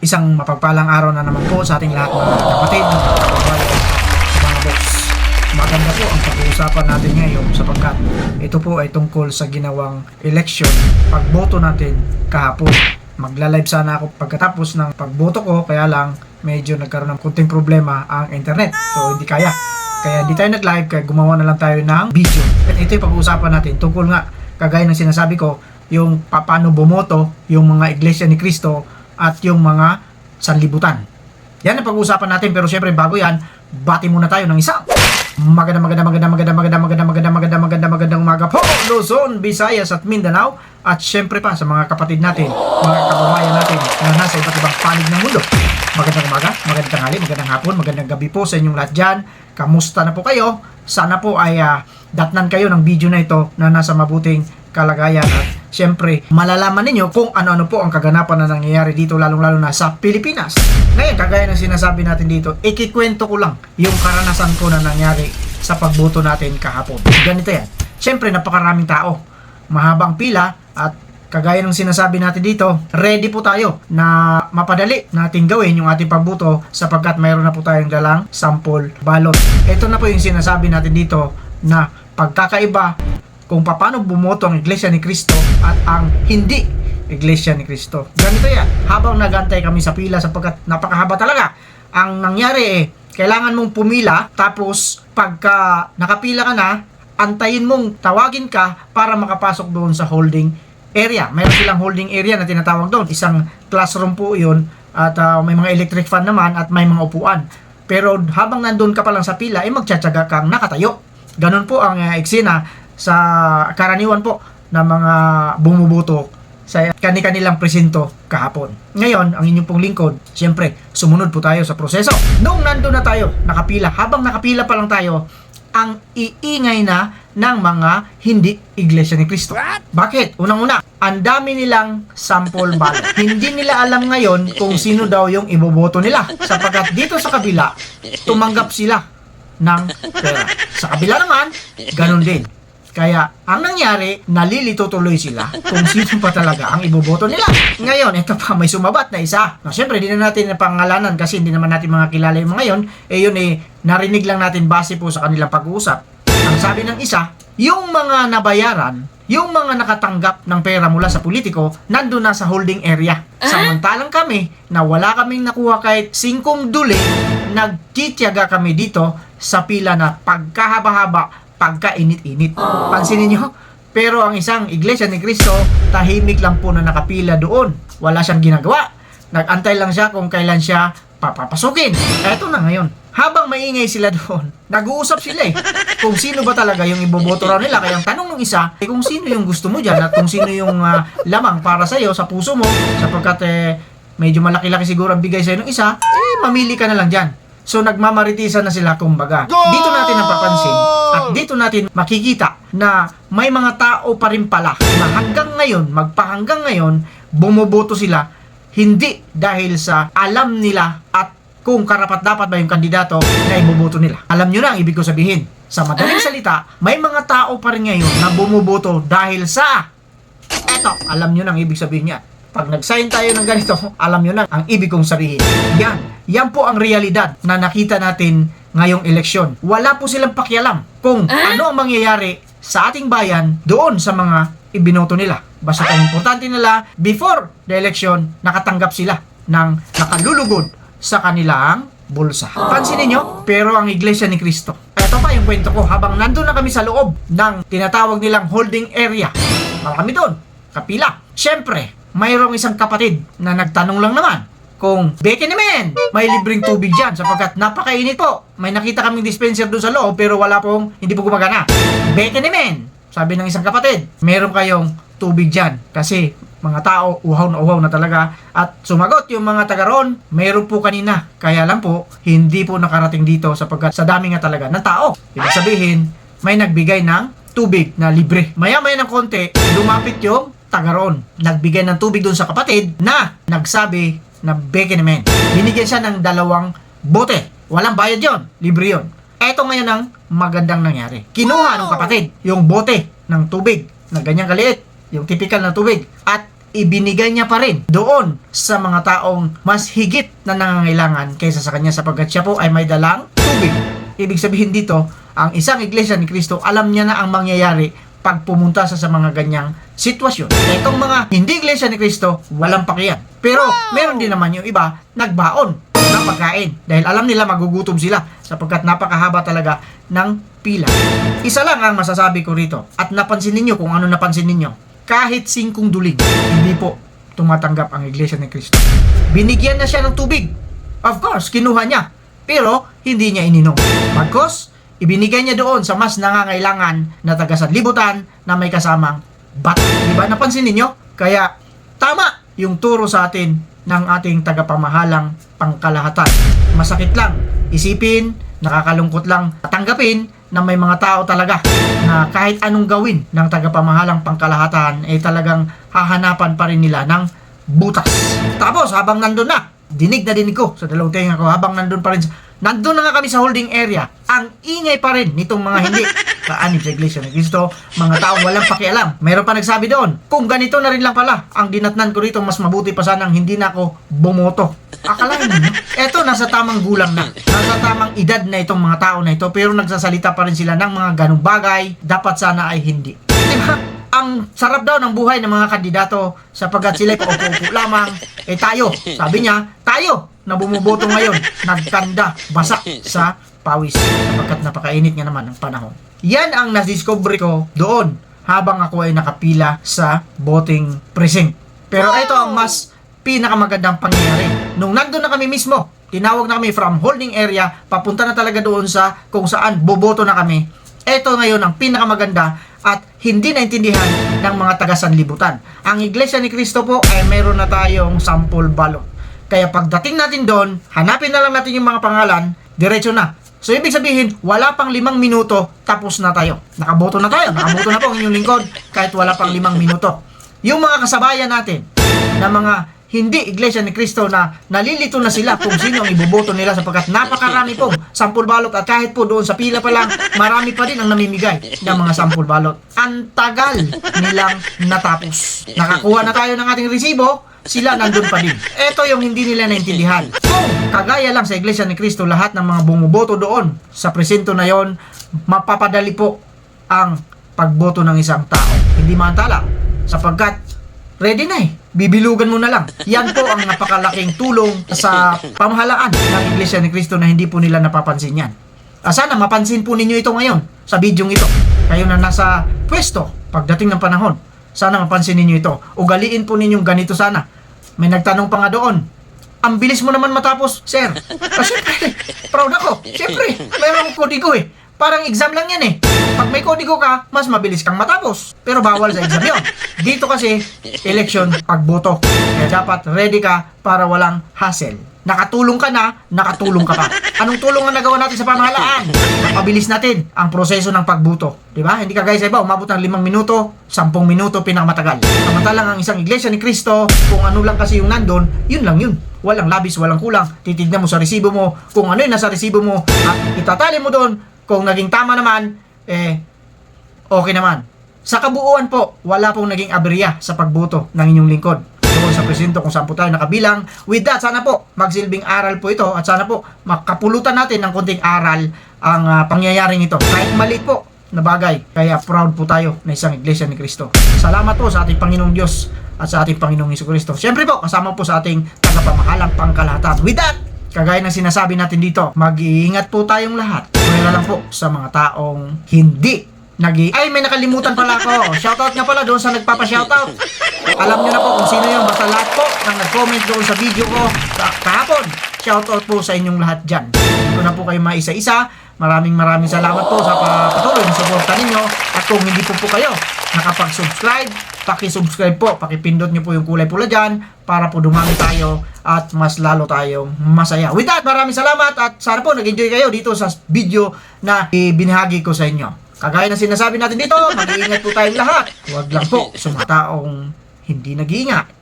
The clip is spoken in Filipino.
Isang mapagpalang araw na naman po sa ating lahat mga kapatid, mga kababayan, mga boss. Maganda po ang pag-uusapan natin ngayon sapagkat ito po ay tungkol sa ginawang election, pagboto natin kahapon. Magla-live sana ako pagkatapos ng pagboto ko, kaya lang medyo nagkaroon ng kunting problema ang internet. So hindi kaya. Kaya hindi tayo nag-live, kaya gumawa na lang tayo ng video. At ito yung pag-uusapan natin tungkol nga, kagaya ng sinasabi ko, yung paano bumoto, yung mga iglesia ni Cristo, at yung mga sanlibutan. Yan ang pag-uusapan natin, pero syempre bago yan, bati muna tayo ng isang magandang umaga po, Luzon, Visayas at Mindanao, at syempre pa sa mga kapatid natin, mga kababayan natin na nasa iba't ibang panig ng mundo. Magandang umaga, magandang tanghali, magandang hapon, magandang gabi po sa inyong lahat dyan. Kamusta na po kayo? Sana po ay datnan kayo ng video na ito na nasa mabuting kalagayan at syempre malalaman ninyo kung ano-ano po ang kaganapan na nangyayari dito, lalong-lalo na sa Pilipinas. Ngayon, kagaya ng sinasabi natin dito, ikikwento ko lang yung karanasan ko na nangyari sa pagboto natin kahapon. Ganito yan. Syempre, napakaraming tao. Mahabang pila at kagaya ng sinasabi natin dito, ready po tayo na mapadali natin gawin yung ating pagboto sapagkat mayroon na po tayong dalang sample ballot. Ito na po yung sinasabi natin dito na pagkakaiba kung paano bumoto ang Iglesia ni Cristo at ang hindi Iglesia ni Cristo. Ganito yan. Habang nagantay kami sa pila sapagkat napakahaba talaga. Ang nangyari kailangan mong pumila tapos pagka nakapila ka na, antayin mong tawagin ka para makapasok doon sa holding area. Mayroon silang holding area na tinatawag doon. Isang classroom po yun at may mga electric fan naman at may mga upuan. Pero habang nandun ka pa lang sa pila, magtsatsaga kang nakatayo. Ganun po ang eksena sa karaniwan po ng mga bumuboto sa kani-kanilang presinto kahapon. Ngayon, ang inyong pong lingkod, siyempre, sumunod po tayo sa proseso. Noong nandun na tayo, nakapila, habang nakapila pa lang tayo, ang iingay na ng mga hindi Iglesia ni Cristo. Bakit? Unang-una, ang dami nilang sample ballot. Hindi nila alam ngayon kung sino daw yung iboboto nila. Sapagkat dito sa kabila, tumanggap sila ng pera. Sa kabila naman, ganun din. Kaya, ang nangyari, nalilito tuloy sila kung sino pa talaga ang iboboto nila. Ngayon, ito pa, may sumabat na isa. Siyempre, di na natin napangalanan kasi hindi naman natin mga kilala yung mga yun. Yun narinig lang natin base po sa kanilang pag-uusap. Ang sabi ng isa, yung mga nabayaran, yung mga nakatanggap ng pera mula sa politiko, nandun na sa holding area. Samantalang kami, na wala kaming nakuha kahit 5 duli, nagtitiyaga kami dito sa pila na pagkahaba-haba, pagkainit-init. Pansinin nyo? Pero ang isang Iglesia ni Cristo, tahimik lang po na nakapila doon. Wala siyang ginagawa. Nag-antay lang siya kung kailan siya papapasukin. Eto na ngayon. Habang maingay sila doon, nag-uusap sila kung sino ba talaga yung iboboto raw nila. Kaya ang tanong ng isa, kung sino yung gusto mo dyan at kung sino yung lamang para sa'yo, sa puso mo, sapagkat medyo malaki-laki siguro ang bigay sa'yo ng isa, mamili ka na lang dyan. So nagmamaritisan na sila kumbaga. Dito natin napapansin at dito natin makikita na may mga tao pa rin pala na hanggang ngayon, bumuboto sila hindi dahil sa alam nila at kung karapat-dapat ba yung kandidato na iboboto nila. Alam nyo na ang ibig ko sabihin. Sa madaling salita, may mga tao pa rin ngayon na bumuboto dahil sa alam nyo na ang ibig sabihin niya. Pag nag-sign tayo ng ganito, alam nyo na ang ibig kong sabihin. Yan po ang realidad na nakita natin ngayong eleksyon. Wala po silang pakialam kung ano ang mangyayari sa ating bayan doon sa mga ibinoto nila. Basta ang importante nila, before the election, nakatanggap sila ng nakalulugod sa kanilang bulsa. Pansinin nyo, pero ang Iglesia ni Cristo. Ito pa yung kwento ko, habang nandun na kami sa loob ng tinatawag nilang holding area. Kami doon, kapila. Siyempre, mayroong isang kapatid na nagtanong lang naman kung beke naman, may libreng tubig dyan sapagkat napakainit po. May nakita kaming dispenser doon sa loob pero hindi po gumagana. Beke naman, sabi ng isang kapatid, meron kayong tubig dyan kasi mga tao uhaw na talaga. At sumagot yung mga taga roon, meron po kanina. Kaya lang po, hindi po nakarating dito sapagkat sa dami nga talaga ng tao. Ibig sabihin, may nagbigay ng tubig na libre. Maya-maya ng konti, lumapit yung taga roon. Nagbigay ng tubig doon sa kapatid na nagsabi na beke naman. Binigyan siya ng 2 bote. Walang bayad yon, libre yon. Eto ngayon ang magandang nangyari. Kinuha ng kapatid yung bote ng tubig na ganyang kaliit, yung typical na tubig, at ibinigay niya pa rin doon sa mga taong mas higit na nangangailangan kaysa sa kanya sapagkat siya po ay may dalang tubig. Ibig sabihin dito, ang isang iglesia ni Kristo, alam niya na ang mangyayari pag pumunta sa mga ganyang sitwasyon. Itong mga hindi iglesia ni Kristo, walang pakiyan. Pero meron din naman yung iba, nagbaon ng pagkain dahil alam nila magugutom sila sapagkat napakahaba talaga ng pila. Isa lang ang masasabi ko rito at napansin ninyo kung ano napansin ninyo. Kahit 5 dulig, hindi po tumatanggap ang iglesia ni Kristo. Binigyan na siya ng tubig. Of course, kinuha niya. Pero, hindi niya ininom. Pagkos, ibinigay niya doon sa mas nangangailangan na taga-sanlibutan na may kasamang bato. Diba? Napansin ninyo? Kaya, tama yung turo sa atin ng ating tagapamahalang pangkalahatan. Masakit lang isipin, nakakalungkot lang tanggapin na may mga tao talaga na kahit anong gawin ng tagapamahalang pangkalahatan ay talagang hahanapan pa rin nila ng butas. Tapos habang nandun na, dinig na dinig ko sa dalawang tenga ko, habang nandun pa rin, nandun na nga kami sa holding area, ang ingay pa rin nitong mga hindi kaanib sa iglesia ni Kristo, mga taong walang pakialam. Mayroon pa nagsabi doon, kung ganito na rin lang pala ang dinatnan ko rito, mas mabuti pa sanang hindi na ako bumoto. Akalain mo, eto nasa tamang gulang na, nasa tamang edad na itong mga tao na ito, pero nagsasalita pa rin sila ng mga ganung bagay, dapat sana ay hindi. Diba? Ang sarap daw ng buhay ng mga kandidato sapagkat sila'y paupo-upo lamang. Tayo, sabi niya, tayo na bumuboto ngayon, nagkanda, basak sa pawis sapagkat napakainit nga naman ang panahon. Yan ang nadiscover ko doon habang ako ay nakapila sa voting precinct. Pero ito ang mas pinakamagandang pangyayari. Nung nandun na kami mismo, tinawag na kami from holding area, papunta na talaga doon sa kung saan boboto na kami. Ito ngayon ang pinakamaganda at hindi naintindihan ng mga taga-sanlibutan. Ang Iglesia ni Kristo po ay meron na tayong sample ballot. Kaya pagdating natin doon, hanapin na lang natin yung mga pangalan, diretso na. So ibig sabihin, wala pang 5 minuto, tapos na tayo. Nakaboto na tayo, nakaboto na po ang inyong lingkod kahit wala pang 5 minuto. Yung mga kasabayan natin na mga hindi iglesia ni Kristo na nalilito na sila kung sino ang iboboto nila sapagkat napakarami pong sample ballot at kahit po doon sa pila pa lang, marami pa rin ang namimigay ng mga sample ballot. Ang tagal nilang natapos. Nakakuha na tayo ng ating resibo, sila nandun pa din. Ito yung hindi nila naintindihan. Kung kagaya lang sa iglesia ni Kristo, lahat ng mga bumuboto doon sa presinto na yon, mapapadali po ang pagboto ng isang tao. Hindi mantala sapagkat ready na bibilugan mo na lang. Yan po ang napakalaking tulong sa pamahalaan ng Iglesia ni Kristo na hindi po nila napapansin yan. Sana mapansin po ninyo ito ngayon sa bidyong ito. Kayo na nasa pwesto pagdating ng panahon. Sana mapansin ninyo ito. Ugaliin po ninyong ganito sana. May nagtanong pa nga doon, ang bilis mo naman matapos, sir. Siyempre, proud ako. Siyempre, mayroong kodigo Parang exam lang yan Pag may kodigo ka, mas mabilis kang matapos. Pero bawal sa exam yun. Dito kasi, election, pagboto. Kaya dapat ready ka para walang hassle. Nakatulong ka na, nakatulong ka pa. Anong tulong ang nagawa natin sa pamahalaan? Napabilis natin ang proseso ng pagboto. Diba? Hindi ka guys, iba, umabot ng 5 minuto, 10 minuto, pinakamatagal. Samantalang ang isang iglesia ni Kristo, kung ano lang kasi yung nandun, yun lang yun. Walang labis, walang kulang. Titignan mo sa resibo mo, kung ano yung nasa resibo mo, at itatali mo doon. Kung naging tama naman, okay naman. Sa kabuuan po, wala pong naging aberya sa pagboto ng inyong lingkod. Doon sa presinto kung saan po tayo nakabilang. With that, sana po magsilbing aral po ito at sana po makapulutan natin ng konting aral ang pangyayaring ito. Kahit maliit po na bagay, kaya proud po tayo na isang iglesia ni Kristo. Salamat po sa ating Panginoong Diyos at sa ating Panginoong Jesucristo. Siyempre po, kasama po sa ating tagapamahalang pangkalahatan. With that, kagaya ng sinasabi natin dito, mag-iingat po tayong lahat. Kaya lang po sa mga taong hindi ay, may nakalimutan pala ako. Shoutout nga pala doon sa nagpapa-shoutout. Alam nyo na po kung sino yun. Basta lahat po nang nag-comment doon sa video ko kahapon. Shoutout po sa inyong lahat dyan. Hindi ko na po kayo maisa-isa. Maraming salamat po sa patuloy ng suporta ninyo. At kung hindi po kayo nakapag-subscribe, paki-subscribe po. Pakipindot nyo po yung kulay pula dyan para po dumami tayo at mas lalo tayong masaya. With that, maraming salamat at sana po nag-enjoy kayo dito sa video na ibinahagi ko sa inyo. Kagaya ng sinasabi natin dito, mag-iingat po tayong lahat. Huwag lang po sa mga taong hindi nag-iingat.